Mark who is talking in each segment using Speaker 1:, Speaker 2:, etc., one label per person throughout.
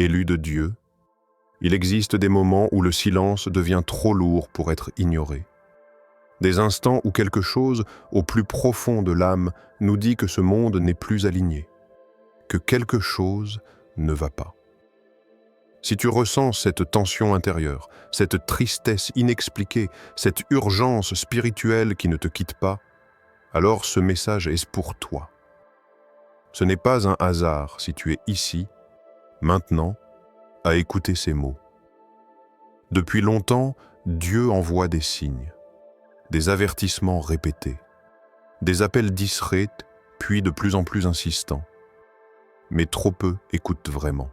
Speaker 1: élu de Dieu, il existe des moments où le silence devient trop lourd pour être ignoré. Des instants où quelque chose, au plus profond de l'âme, nous dit que ce monde n'est plus aligné, que quelque chose ne va pas. Si tu ressens cette tension intérieure, cette tristesse inexpliquée, cette urgence spirituelle qui ne te quitte pas, alors ce message est pour toi. Ce n'est pas un hasard si tu es ici, maintenant, à écouter ces mots. Depuis longtemps, Dieu envoie des signes, des avertissements répétés, des appels discrets, puis de plus en plus insistants. Mais trop peu écoutent vraiment.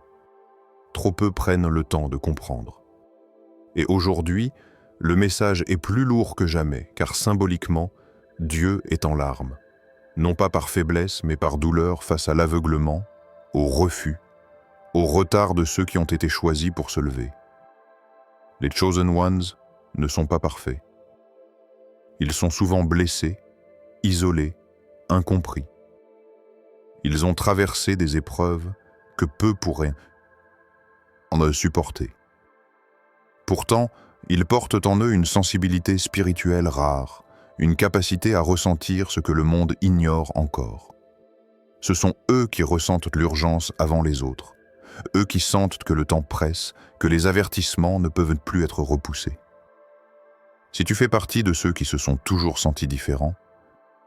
Speaker 1: Trop peu prennent le temps de comprendre. Et aujourd'hui, le message est plus lourd que jamais, car symboliquement, Dieu est en larmes. Non pas par faiblesse, mais par douleur face à l'aveuglement, au refus, au retard de ceux qui ont été choisis pour se lever. Les Chosen Ones ne sont pas parfaits. Ils sont souvent blessés, isolés, incompris. Ils ont traversé des épreuves que peu pourraient en supporter. Pourtant, ils portent en eux une sensibilité spirituelle rare, une capacité à ressentir ce que le monde ignore encore. Ce sont eux qui ressentent l'urgence avant les autres, eux qui sentent que le temps presse, que les avertissements ne peuvent plus être repoussés. Si tu fais partie de ceux qui se sont toujours sentis différents,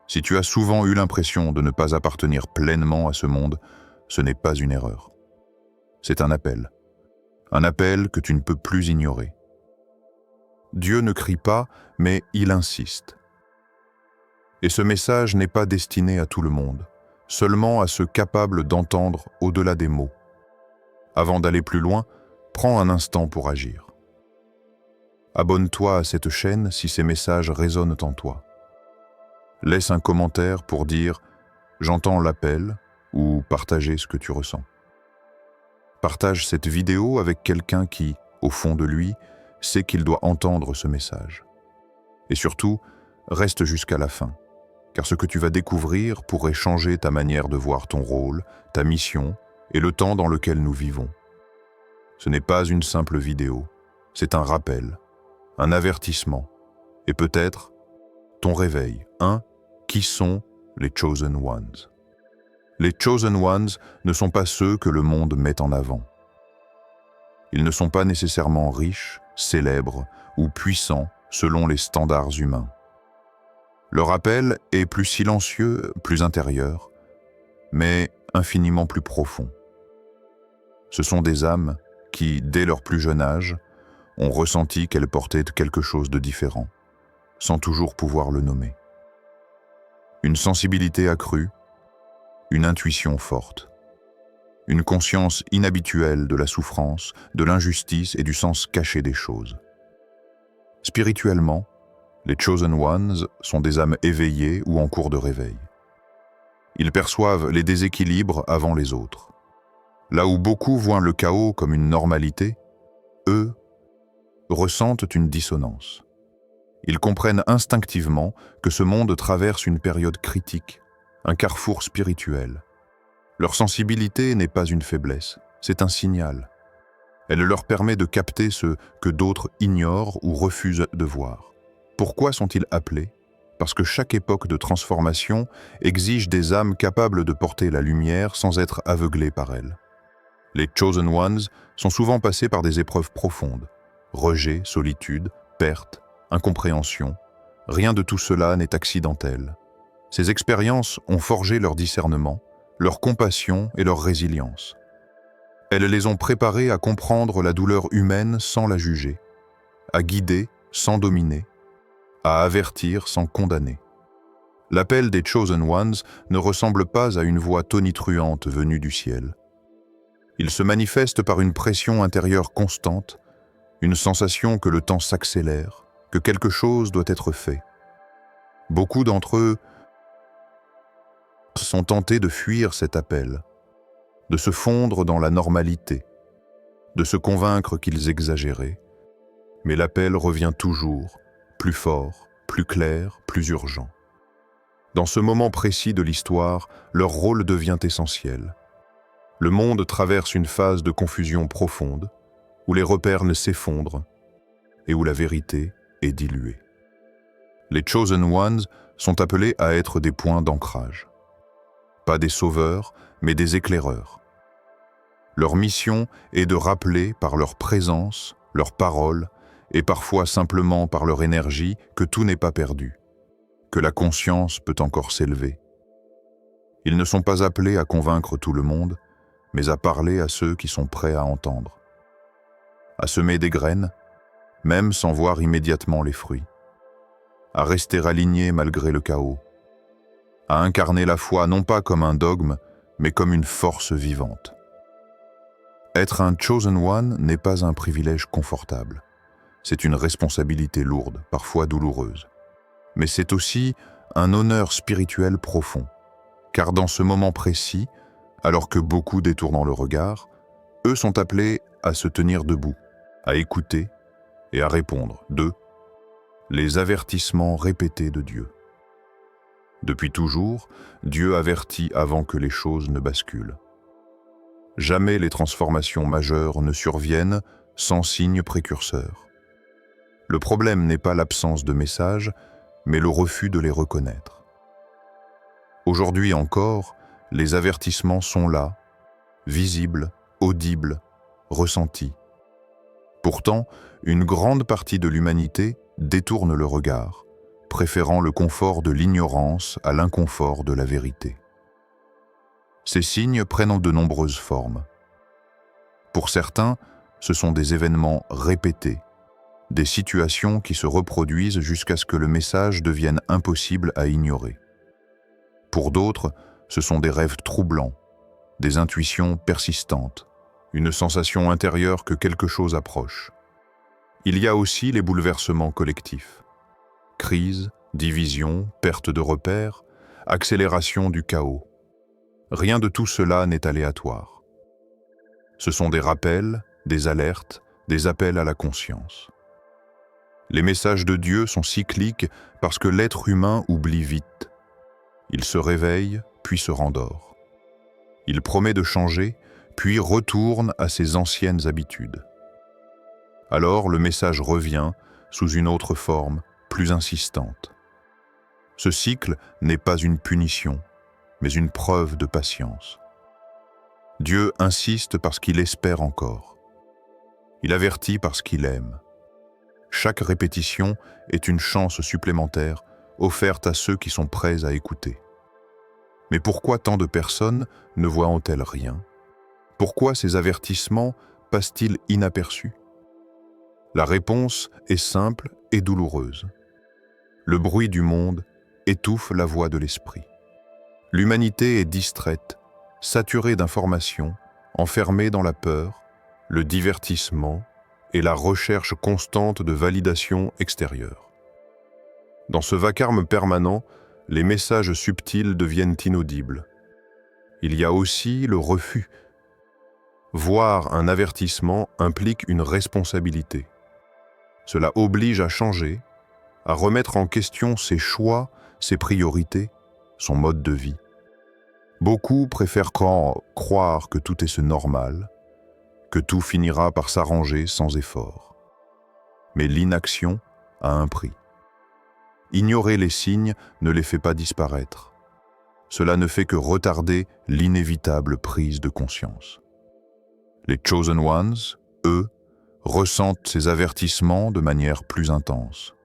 Speaker 1: si tu as souvent eu l'impression de ne pas appartenir pleinement à ce monde, ce n'est pas une erreur. C'est un appel que tu ne peux plus ignorer. Dieu ne crie pas, mais il insiste. Et ce message n'est pas destiné à tout le monde, seulement à ceux capables d'entendre au-delà des mots. Avant d'aller plus loin, prends un instant pour agir. Abonne-toi à cette chaîne si ces messages résonnent en toi. Laisse un commentaire pour dire « J'entends l'appel » ou partager ce que tu ressens. Partage cette vidéo avec quelqu'un qui, au fond de lui, sait qu'il doit entendre ce message. Et surtout, reste jusqu'à la fin, car ce que tu vas découvrir pourrait changer ta manière de voir ton rôle, ta mission et le temps dans lequel nous vivons. Ce n'est pas une simple vidéo, c'est un rappel, un avertissement, et peut-être ton réveil. Qui sont les Chosen Ones? Les Chosen Ones ne sont pas ceux que le monde met en avant. Ils ne sont pas nécessairement riches, célèbres ou puissants selon les standards humains. Leur appel est plus silencieux, plus intérieur, mais infiniment plus profond. Ce sont des âmes qui, dès leur plus jeune âge, ont ressenti qu'elles portaient quelque chose de différent, sans toujours pouvoir le nommer. Une sensibilité accrue, une intuition forte, une conscience inhabituelle de la souffrance, de l'injustice et du sens caché des choses. Spirituellement, les Chosen Ones sont des âmes éveillées ou en cours de réveil. Ils perçoivent les déséquilibres avant les autres. Là où beaucoup voient le chaos comme une normalité, eux ressentent une dissonance. Ils comprennent instinctivement que ce monde traverse une période critique, un carrefour spirituel. Leur sensibilité n'est pas une faiblesse, c'est un signal. Elle leur permet de capter ce que d'autres ignorent ou refusent de voir. Pourquoi sont-ils appelés? Parce que chaque époque de transformation exige des âmes capables de porter la lumière sans être aveuglées par elle. Les Chosen Ones sont souvent passés par des épreuves profondes, rejet, solitude, perte, incompréhension. Rien de tout cela n'est accidentel. Ces expériences ont forgé leur discernement, leur compassion et leur résilience. Elles les ont préparés à comprendre la douleur humaine sans la juger, à guider sans dominer, à avertir sans condamner. L'appel des Chosen Ones ne ressemble pas à une voix tonitruante venue du ciel. Il se manifeste par une pression intérieure constante, une sensation que le temps s'accélère, que quelque chose doit être fait. Beaucoup d'entre eux sont tentés de fuir cet appel, de se fondre dans la normalité, de se convaincre qu'ils exagéraient. Mais l'appel revient toujours, plus fort, plus clair, plus urgent. Dans ce moment précis de l'histoire, leur rôle devient essentiel. Le monde traverse une phase de confusion profonde, où les repères ne s'effondrent et où la vérité est diluée. Les Chosen Ones sont appelés à être des points d'ancrage. Pas des sauveurs, mais des éclaireurs. Leur mission est de rappeler par leur présence, leurs paroles, et parfois simplement par leur énergie, que tout n'est pas perdu, que la conscience peut encore s'élever. Ils ne sont pas appelés à convaincre tout le monde, mais à parler à ceux qui sont prêts à entendre. À semer des graines, même sans voir immédiatement les fruits. À rester alignés malgré le chaos. À incarner la foi non pas comme un dogme, mais comme une force vivante. Être un Chosen One n'est pas un privilège confortable. C'est une responsabilité lourde, parfois douloureuse. Mais c'est aussi un honneur spirituel profond. Car dans ce moment précis, alors que beaucoup détournent le regard, eux sont appelés à se tenir debout, à écouter et à répondre les avertissements répétés de Dieu. Depuis toujours, Dieu avertit avant que les choses ne basculent. Jamais les transformations majeures ne surviennent sans signe précurseur. Le problème n'est pas l'absence de messages, mais le refus de les reconnaître. Aujourd'hui encore, les avertissements sont là, visibles, audibles, ressentis. Pourtant, une grande partie de l'humanité détourne le regard, préférant le confort de l'ignorance à l'inconfort de la vérité. Ces signes prennent de nombreuses formes. Pour certains, ce sont des événements répétés, des situations qui se reproduisent jusqu'à ce que le message devienne impossible à ignorer. Pour d'autres, ce sont des rêves troublants, des intuitions persistantes, une sensation intérieure que quelque chose approche. Il y a aussi les bouleversements collectifs. Crise, division, perte de repères, accélération du chaos. Rien de tout cela n'est aléatoire. Ce sont des rappels, des alertes, des appels à la conscience. Les messages de Dieu sont cycliques parce que l'être humain oublie vite. Il se réveille, puis se rendort. Il promet de changer, puis retourne à ses anciennes habitudes. Alors le message revient sous une autre forme, plus insistante. Ce cycle n'est pas une punition, mais une preuve de patience. Dieu insiste parce qu'il espère encore. Il avertit parce qu'il aime. Chaque répétition est une chance supplémentaire offerte à ceux qui sont prêts à écouter. Mais pourquoi tant de personnes ne voient-elles rien? Pourquoi ces avertissements passent-ils inaperçus? La réponse est simple et douloureuse. Le bruit du monde étouffe la voix de l'esprit. L'humanité est distraite, saturée d'informations, enfermée dans la peur, le divertissement et la recherche constante de validation extérieure. Dans ce vacarme permanent, les messages subtils deviennent inaudibles. Il y a aussi le refus. Voir un avertissement implique une responsabilité. Cela oblige à changer, à remettre en question ses choix, ses priorités, son mode de vie. Beaucoup préfèrent croire que tout est ce normal, que tout finira par s'arranger sans effort. Mais l'inaction a un prix. Ignorer les signes ne les fait pas disparaître. Cela ne fait que retarder l'inévitable prise de conscience. Les Chosen Ones, eux, ressentent ces avertissements de manière plus intense.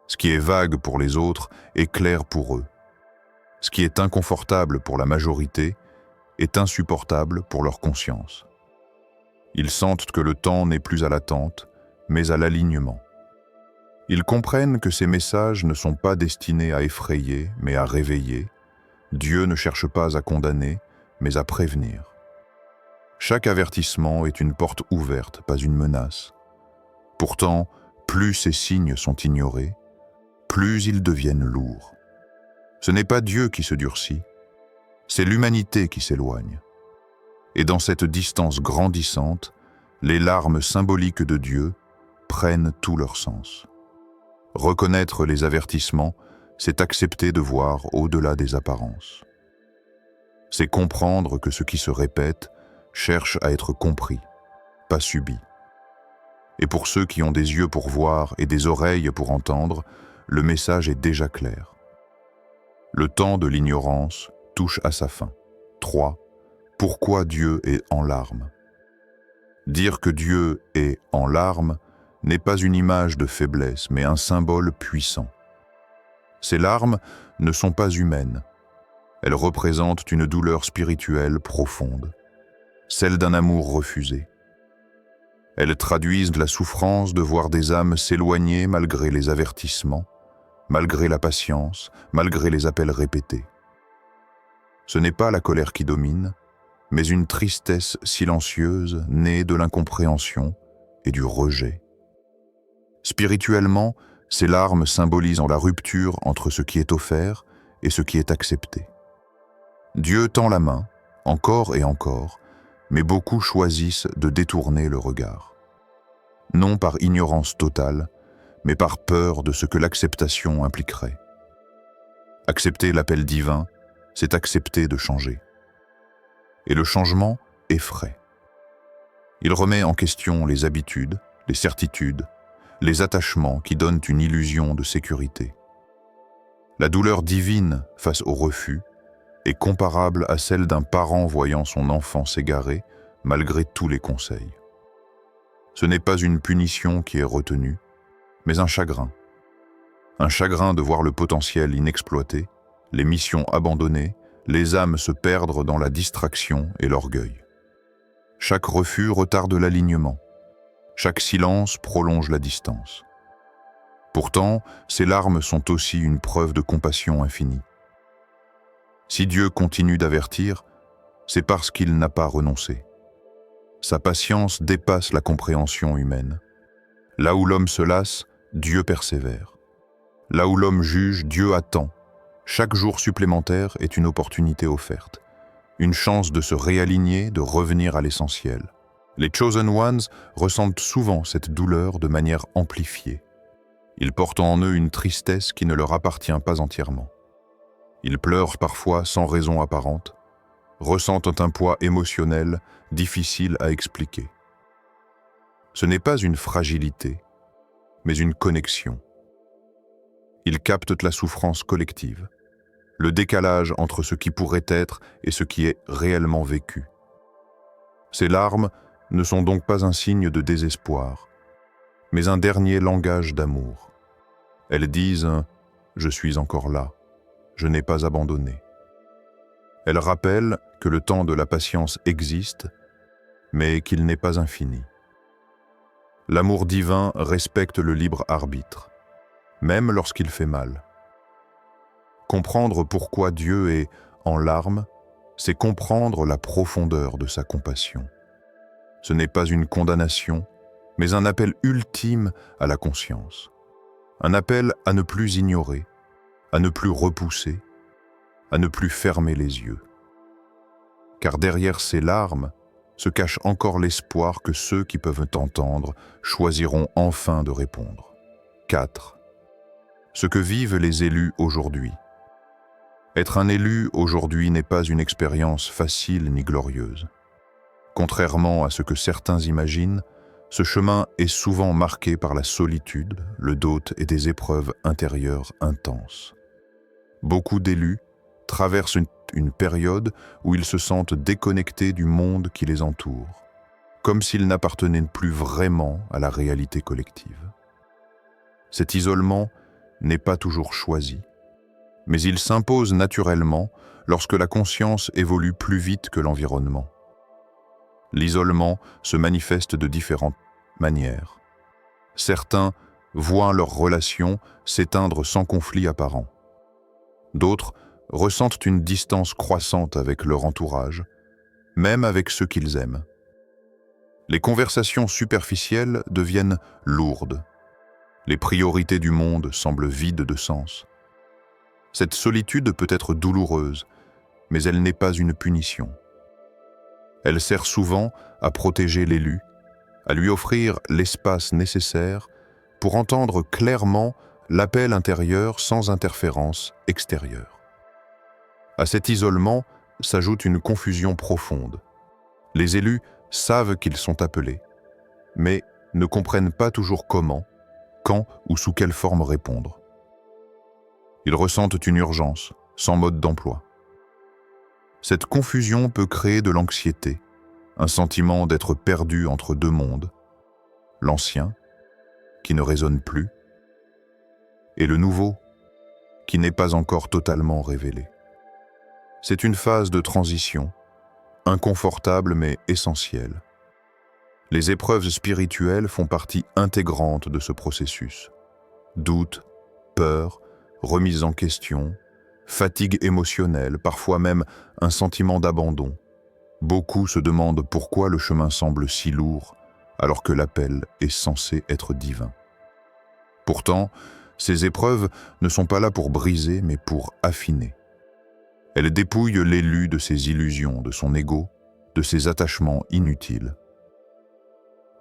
Speaker 1: Ce qui est vague pour les autres est clair pour eux. Ce qui est inconfortable pour la majorité est insupportable pour leur conscience. Ils sentent que le temps n'est plus à l'attente, mais à l'alignement. Ils comprennent que ces messages ne sont pas destinés à effrayer, mais à réveiller. Dieu ne cherche pas à condamner, mais à prévenir. Chaque avertissement est une porte ouverte, pas une menace. Pourtant, plus ces signes sont ignorés, plus ils deviennent lourds. Ce n'est pas Dieu qui se durcit, c'est l'humanité qui s'éloigne. Et dans cette distance grandissante, les larmes symboliques de Dieu prennent tout leur sens. Reconnaître les avertissements, c'est accepter de voir au-delà des apparences.
Speaker 2: C'est comprendre que ce qui se répète cherche à être compris, pas subi. Et pour ceux qui ont des yeux pour voir et des oreilles pour entendre, le message est déjà clair. Le temps de l'ignorance touche à sa fin. 3. Pourquoi Dieu est en larmes? Dire que Dieu est en larmes n'est pas une image de faiblesse, mais un symbole puissant. Ces larmes ne sont pas humaines. Elles représentent une douleur spirituelle profonde, celle d'un amour refusé. Elles traduisent la souffrance de voir des âmes s'éloigner malgré les avertissements, malgré la patience, malgré les appels répétés. Ce n'est pas la colère qui domine, mais une tristesse silencieuse née de l'incompréhension et du rejet. Spirituellement, ces larmes symbolisent la rupture entre ce qui est offert et ce qui est accepté. Dieu tend la main, encore et encore, mais beaucoup choisissent de détourner le regard. Non par ignorance totale, mais par peur de ce que l'acceptation impliquerait. Accepter l'appel divin, c'est accepter de changer. Et le changement effraie. Il remet en question les habitudes, les certitudes, les attachements qui donnent une illusion de sécurité. La douleur divine face au refus est comparable à celle d'un parent voyant son enfant s'égarer malgré tous les conseils. Ce n'est pas une punition qui est retenue, mais un chagrin. Un chagrin de voir le potentiel inexploité, les missions abandonnées, les âmes se perdre dans la distraction et l'orgueil. Chaque refus retarde l'alignement. Chaque silence prolonge la distance. Pourtant, ces larmes sont aussi une preuve de compassion infinie. Si Dieu continue d'avertir, c'est parce qu'il n'a pas renoncé. Sa patience dépasse la compréhension humaine. Là où l'homme se lasse, Dieu persévère. Là où l'homme juge, Dieu attend. Chaque jour supplémentaire est une opportunité offerte, une chance de se réaligner, de revenir à l'essentiel. Les Chosen Ones ressentent souvent cette douleur de manière amplifiée. Ils portent en eux une tristesse qui ne leur appartient pas entièrement. Ils pleurent parfois sans raison apparente, ressentent un poids émotionnel difficile à expliquer. Ce n'est pas une fragilité, mais une connexion. Ils captent la souffrance collective, le décalage entre ce qui pourrait être et ce qui est réellement vécu. Ces larmes ne sont donc pas un signe de désespoir, mais un dernier langage d'amour. Elles disent « Je suis encore là, je n'ai pas abandonné ». Elles rappellent que le temps de la patience existe, mais qu'il n'est pas infini. L'amour divin respecte le libre arbitre, même lorsqu'il fait mal. Comprendre pourquoi Dieu est en larmes, c'est comprendre la profondeur de sa compassion. Ce n'est pas une condamnation, mais un appel ultime à la conscience. Un appel à ne plus ignorer, à ne plus repousser, à ne plus fermer les yeux. Car derrière ces larmes se cache encore l'espoir que ceux qui peuvent entendre choisiront enfin de répondre. 4. Ce que vivent les élus aujourd'hui. Être un élu aujourd'hui n'est pas une expérience facile ni glorieuse. Contrairement à ce que certains imaginent, ce chemin est souvent marqué par la solitude, le doute et des épreuves intérieures intenses. Beaucoup d'élus traversent une période où ils se sentent déconnectés du monde qui les entoure, comme s'ils n'appartenaient plus vraiment à la réalité collective. Cet isolement n'est pas toujours choisi, mais il s'impose naturellement lorsque la conscience évolue plus vite que l'environnement. L'isolement se manifeste de différentes manières. Certains voient leurs relations s'éteindre sans conflit apparent. D'autres ressentent une distance croissante avec leur entourage, même avec ceux qu'ils aiment. Les conversations superficielles deviennent lourdes. Les priorités du monde semblent vides de sens. Cette solitude peut être douloureuse, mais elle n'est pas une punition. Elle sert souvent à protéger l'élu, à lui offrir l'espace nécessaire pour entendre clairement l'appel intérieur sans interférence extérieure. À cet isolement
Speaker 1: s'ajoute une confusion profonde. Les élus savent qu'ils sont appelés, mais ne comprennent pas toujours comment, quand ou sous quelle forme répondre. Ils ressentent une urgence, sans mode d'emploi. Cette confusion peut créer de l'anxiété, un sentiment d'être perdu entre deux mondes, l'ancien, qui ne résonne plus, et le nouveau, qui n'est pas encore totalement révélé. C'est une phase de transition, inconfortable mais essentielle. Les épreuves spirituelles font partie intégrante de ce processus. Doute, peur, remise en question, fatigue émotionnelle, parfois même un sentiment d'abandon. Beaucoup se demandent pourquoi le chemin semble si lourd, alors que l'appel est censé être divin. Pourtant, ces épreuves ne sont pas là pour briser, mais pour affiner. Elles dépouillent l'élu de ses illusions, de son ego, de ses attachements inutiles.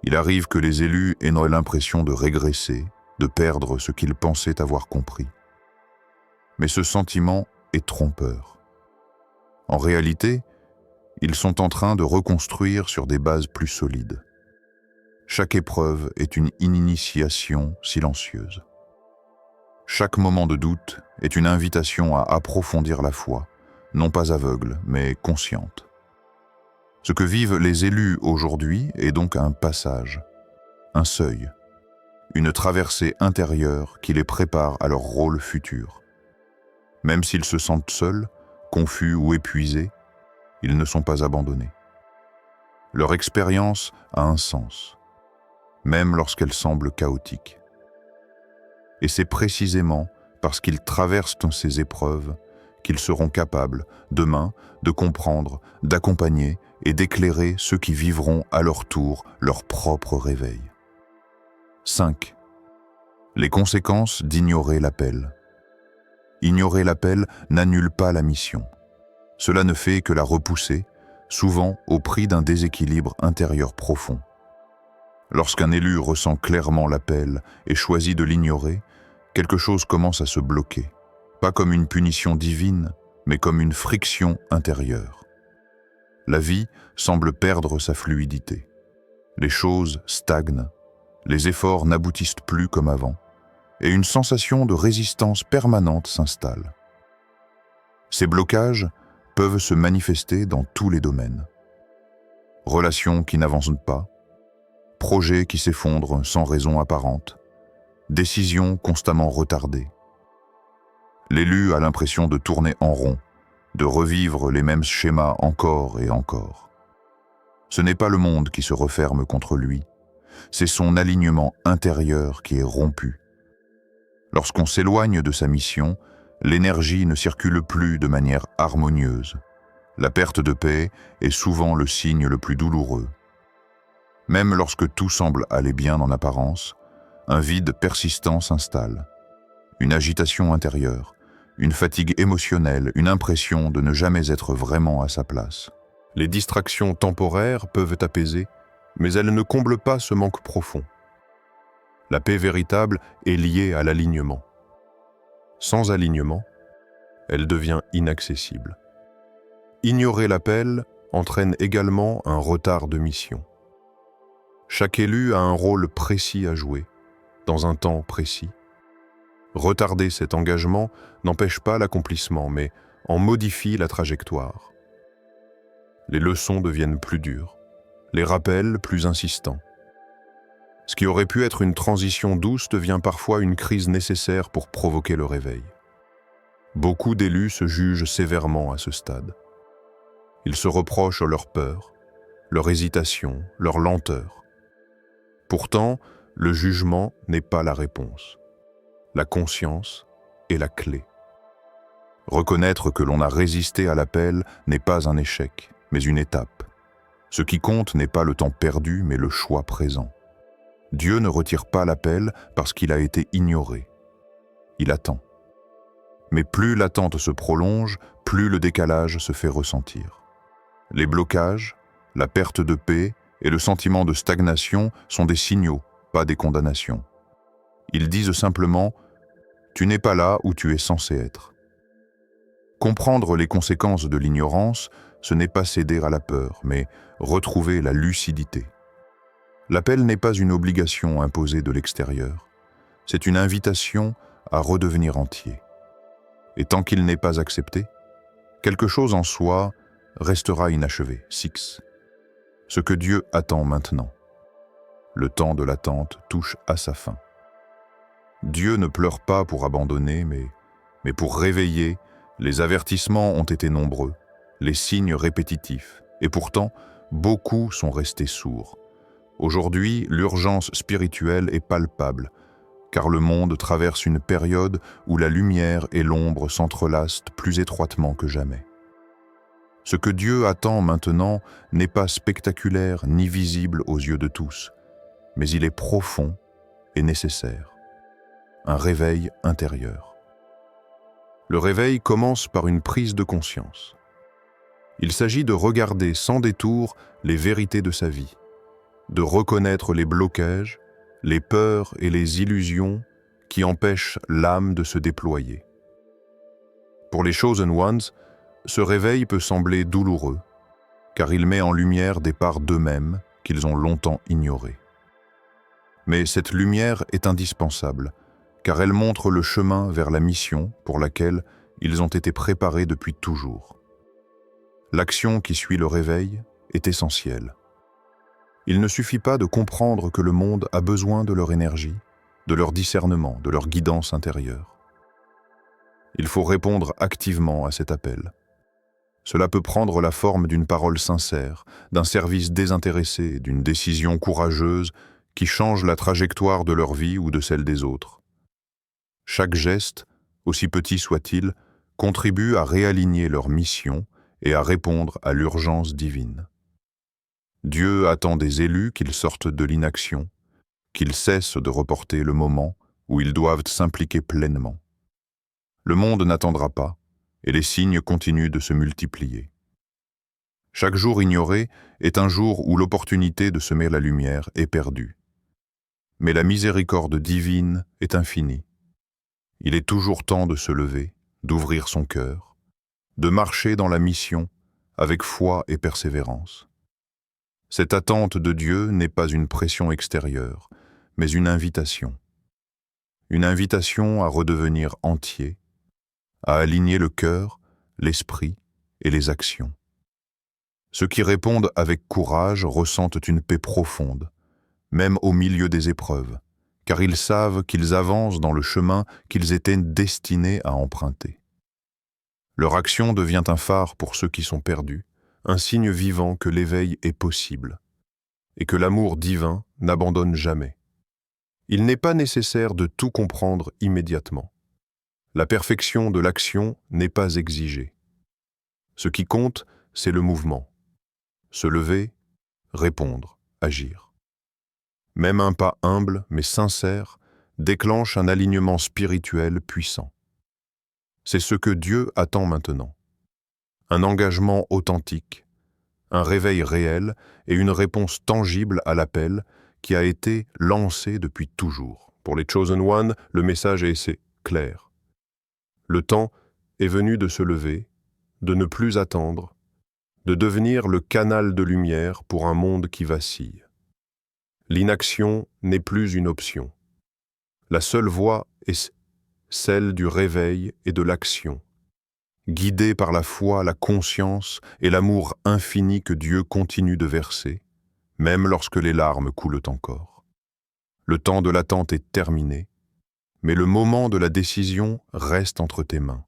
Speaker 1: Il arrive que les élus aient l'impression de régresser, de perdre ce qu'ils pensaient avoir compris. Mais ce sentiment est trompeur. En réalité, ils sont en train de reconstruire sur des bases plus solides. Chaque épreuve est une initiation silencieuse. Chaque moment de doute est une invitation à approfondir la foi, non pas aveugle, mais consciente. Ce que vivent les élus aujourd'hui est donc un passage, un seuil, une traversée intérieure qui les prépare à leur rôle futur. Même s'ils se sentent seuls, confus ou épuisés, ils ne sont pas abandonnés. Leur expérience a un sens, même lorsqu'elle semble chaotique. Et c'est précisément parce qu'ils traversent ces épreuves qu'ils seront capables, demain, de comprendre, d'accompagner et d'éclairer ceux qui vivront à leur tour leur propre réveil. 5. Les conséquences d'ignorer l'appel. Ignorer l'appel n'annule pas la mission. Cela ne fait que la repousser, souvent au prix d'un déséquilibre intérieur profond. Lorsqu'un élu ressent clairement l'appel et choisit de l'ignorer, quelque chose commence à se bloquer, pas comme une punition divine, mais comme une friction intérieure. La vie semble perdre sa fluidité. Les choses stagnent, les efforts n'aboutissent plus comme avant, et une sensation de résistance permanente s'installe. Ces blocages peuvent se manifester dans tous les domaines. Relations qui n'avancent pas, projets qui s'effondrent sans raison apparente, décisions constamment retardées. L'élu a l'impression de tourner en rond, de revivre les mêmes schémas encore et encore. Ce n'est pas le monde qui se referme contre lui, c'est son alignement intérieur qui est rompu. Lorsqu'on s'éloigne de sa mission, l'énergie ne circule plus de manière harmonieuse. La perte de paix est souvent le signe le plus douloureux. Même lorsque tout semble aller bien en apparence, un vide persistant s'installe. Une agitation intérieure, une fatigue émotionnelle, une impression de ne jamais être vraiment à sa place. Les distractions temporaires peuvent apaiser, mais elles ne comblent pas ce manque profond. La paix véritable est liée à l'alignement. Sans alignement, elle devient inaccessible. Ignorer l'appel entraîne également un retard de mission. Chaque élu a un rôle précis à jouer, dans un temps précis. Retarder cet engagement n'empêche pas l'accomplissement, mais en modifie la trajectoire. Les leçons deviennent plus dures, les rappels plus insistants. Ce qui aurait pu être une transition douce devient parfois une crise nécessaire pour provoquer le réveil. Beaucoup d'élus se jugent sévèrement à ce stade. Ils se reprochent leur peur, leur hésitation, leur lenteur. Pourtant, le jugement n'est pas la réponse. La conscience est la clé. Reconnaître que l'on a résisté à l'appel n'est pas un échec, mais une étape. Ce qui compte n'est pas le temps perdu, mais le choix présent. Dieu ne retire pas l'appel parce qu'il a été ignoré. Il attend. Mais plus l'attente se prolonge, plus le décalage se fait ressentir. Les blocages, la perte de paix et le sentiment de stagnation sont des signaux, pas des condamnations. Ils disent simplement « Tu n'es pas là où tu es censé être ».
Speaker 2: Comprendre les conséquences de l'ignorance, ce n'est pas céder à la peur, mais retrouver la lucidité. L'appel n'est pas une obligation imposée de l'extérieur, c'est une invitation à redevenir entier. Et tant qu'il n'est pas accepté, quelque chose en soi restera inachevé. 6. Ce que Dieu attend maintenant. Le temps de l'attente touche à sa fin. Dieu ne pleure pas pour abandonner, mais pour réveiller. Les avertissements ont été nombreux, les signes répétitifs, et pourtant, beaucoup sont restés sourds. Aujourd'hui, l'urgence spirituelle est palpable, car le monde traverse une période où la lumière et l'ombre s'entrelacent plus étroitement que jamais. Ce que Dieu attend maintenant n'est pas spectaculaire ni visible aux yeux de tous, mais il est profond et nécessaire. Un réveil intérieur. Le réveil commence par une prise de conscience. Il s'agit de regarder sans détour les vérités de sa vie, de reconnaître les blocages, les peurs et les illusions qui empêchent l'âme de se déployer. Pour les Chosen Ones, ce réveil peut sembler douloureux, car il met en lumière des parts d'eux-mêmes qu'ils ont longtemps ignorées. Mais cette lumière est indispensable, car elle montre le chemin vers la mission pour laquelle ils ont été préparés depuis toujours. L'action qui suit le réveil est essentielle. Il ne suffit pas de comprendre que le monde a besoin de leur énergie, de leur discernement, de leur guidance intérieure. Il faut répondre activement à cet appel. Cela peut prendre la forme d'une parole sincère, d'un service désintéressé, d'une décision courageuse qui change la trajectoire de leur vie ou de celle des autres. Chaque geste, aussi petit soit-il, contribue à réaligner leur mission et à répondre à l'urgence divine. Dieu attend des élus qu'ils sortent de l'inaction, qu'ils cessent de reporter le moment où ils doivent s'impliquer pleinement. Le monde n'attendra pas, et les signes continuent de se multiplier. Chaque jour ignoré est un jour où l'opportunité de semer la lumière est perdue. Mais la miséricorde divine est infinie. Il est toujours temps de se lever, d'ouvrir son cœur, de marcher dans la mission avec foi et persévérance. Cette attente de Dieu n'est pas une pression extérieure, mais une invitation. Une invitation à redevenir entier, à aligner le cœur, l'esprit et les actions. Ceux qui répondent avec courage ressentent une paix profonde, même au milieu des épreuves, car ils savent qu'ils avancent dans le chemin qu'ils étaient destinés à emprunter. Leur action devient un phare pour ceux qui sont perdus, un signe vivant que l'éveil est possible, et que l'amour divin n'abandonne jamais. Il n'est pas nécessaire de tout comprendre immédiatement. La perfection de l'action n'est pas exigée. Ce qui compte, c'est le mouvement. Se lever, répondre, agir. Même un pas humble mais sincère déclenche un alignement spirituel puissant. C'est ce que Dieu attend maintenant. Un engagement authentique, un réveil réel et une réponse tangible à l'appel qui a été lancé depuis toujours. Pour les Chosen One, le message est clair. Le temps est venu de se lever, de ne plus attendre, de devenir le canal de lumière pour un monde qui vacille. L'inaction n'est plus une option. La seule voie est celle du réveil et de l'action, guidée par la foi, la conscience et l'amour infini que Dieu continue de verser, même lorsque les larmes coulent encore. Le temps de l'attente est terminé, mais le moment de la décision reste entre tes mains.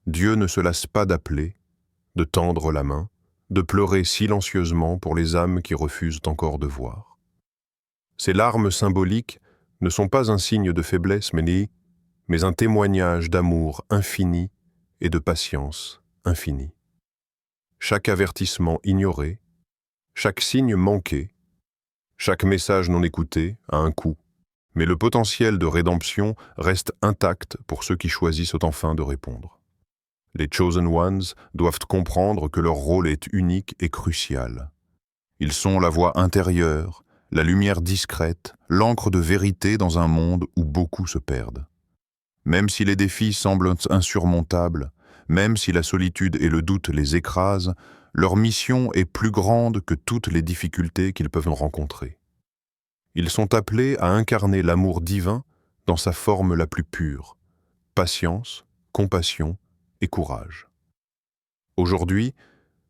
Speaker 2: Dieu ne se lasse pas d'appeler, de tendre la main, de pleurer silencieusement pour les âmes qui refusent encore de voir. Ces larmes symboliques ne sont pas un signe de faiblesse, mais un témoignage d'amour infini et de patience infinie. Chaque avertissement ignoré, chaque signe manqué, chaque message non écouté a un coût, mais le potentiel de rédemption reste intact pour ceux qui choisissent enfin de répondre. Les Chosen Ones doivent comprendre que leur rôle est unique et crucial. Ils sont la voix intérieure, la lumière discrète, l'encre de vérité dans un monde où beaucoup se perdent. Même si les défis semblent insurmontables, Même si la solitude et le doute les écrasent, leur mission est plus grande que toutes les difficultés qu'ils peuvent rencontrer. Ils sont appelés à incarner l'amour divin dans sa forme la plus pure, patience, compassion et courage. Aujourd'hui,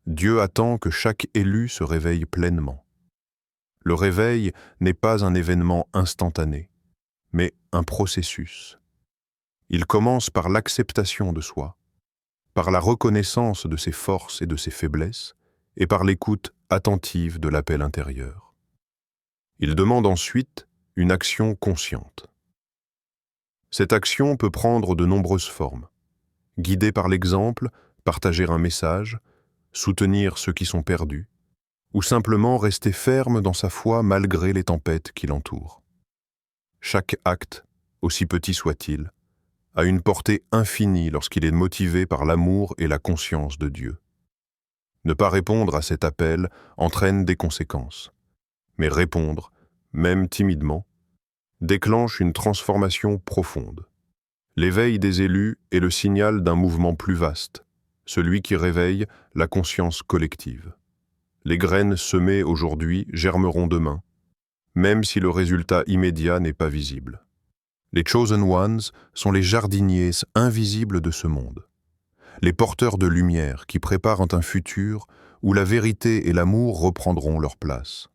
Speaker 2: Dieu attend que chaque élu se réveille pleinement. Le réveil n'est pas un événement instantané, mais un processus. Il commence par l'acceptation de soi, par la reconnaissance de ses forces et de ses faiblesses, et par l'écoute attentive de l'appel intérieur. Il demande ensuite une action consciente. Cette action peut prendre de nombreuses formes. Guider par l'exemple, partager un message, soutenir ceux qui sont perdus, ou simplement rester ferme dans sa foi malgré les tempêtes qui l'entourent. Chaque acte, aussi petit soit-il, a une portée infinie lorsqu'il est motivé par l'amour et la conscience de Dieu. Ne pas répondre à cet appel entraîne des conséquences, mais répondre, même timidement, déclenche une transformation profonde. L'éveil des élus est le signal d'un mouvement plus vaste, celui qui réveille la conscience collective. Les graines semées aujourd'hui germeront demain, même si le résultat immédiat n'est pas visible. Les Chosen Ones sont les jardiniers invisibles de ce monde, les porteurs de lumière qui préparent un futur où la vérité et l'amour reprendront leur place.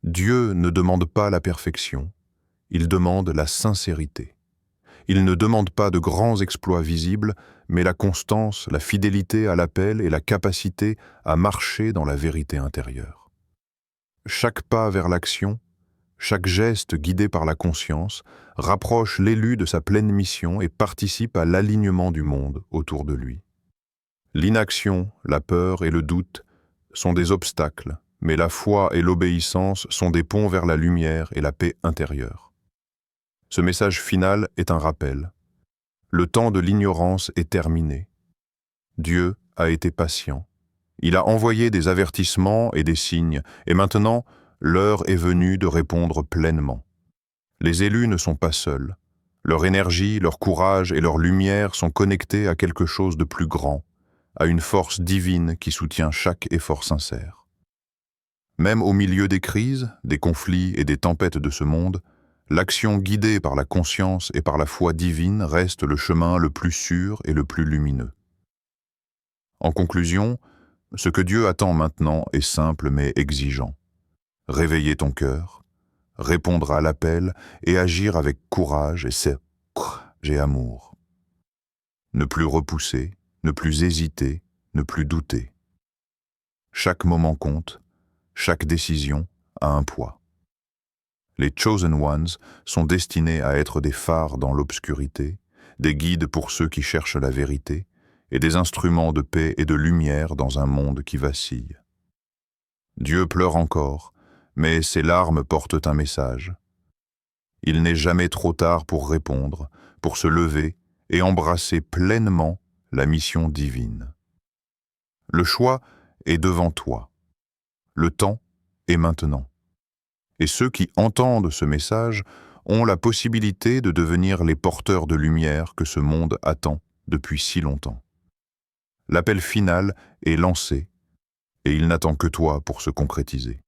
Speaker 2: Dieu ne demande pas la perfection, il demande la sincérité. Il ne demande pas de grands exploits visibles, mais la constance, la fidélité à l'appel et la capacité à marcher dans la vérité intérieure. Chaque pas vers l'action, chaque geste guidé par la conscience, rapproche l'élu de sa pleine mission et participe à l'alignement du monde autour de lui. L'inaction, la peur et le doute sont des obstacles, mais la foi et l'obéissance sont des ponts vers la lumière et la paix intérieure. Ce message final est un rappel. Le temps de l'ignorance est terminé. Dieu a été patient. Il a envoyé des avertissements et des signes, et maintenant, l'heure est venue de répondre pleinement. Les élus ne sont pas seuls. Leur énergie, leur courage et leur lumière sont connectés à quelque chose de plus grand, à une force divine qui soutient chaque effort sincère. Même au milieu des crises, des conflits et des tempêtes de ce monde, l'action guidée par la conscience et par la foi divine reste le chemin le plus sûr et le plus lumineux. En conclusion, ce que Dieu attend maintenant est simple mais exigeant. Réveiller ton cœur, répondre à l'appel et agir avec courage et amour. Ne plus repousser, ne plus hésiter, ne plus douter. Chaque moment compte, chaque décision a un poids. Les Chosen Ones sont destinés à être des phares dans l'obscurité, des guides pour ceux qui cherchent la vérité, et des instruments de paix et de lumière dans un monde qui vacille. Dieu pleure encore, mais ses larmes portent un message. Il n'est jamais trop tard pour répondre, pour se lever et embrasser pleinement la mission divine. Le choix est devant toi. Le temps est maintenant. Et ceux qui entendent ce message ont la possibilité de devenir les porteurs de lumière que ce monde attend depuis si longtemps. L'appel final est lancé, et il n'attend que toi pour se concrétiser.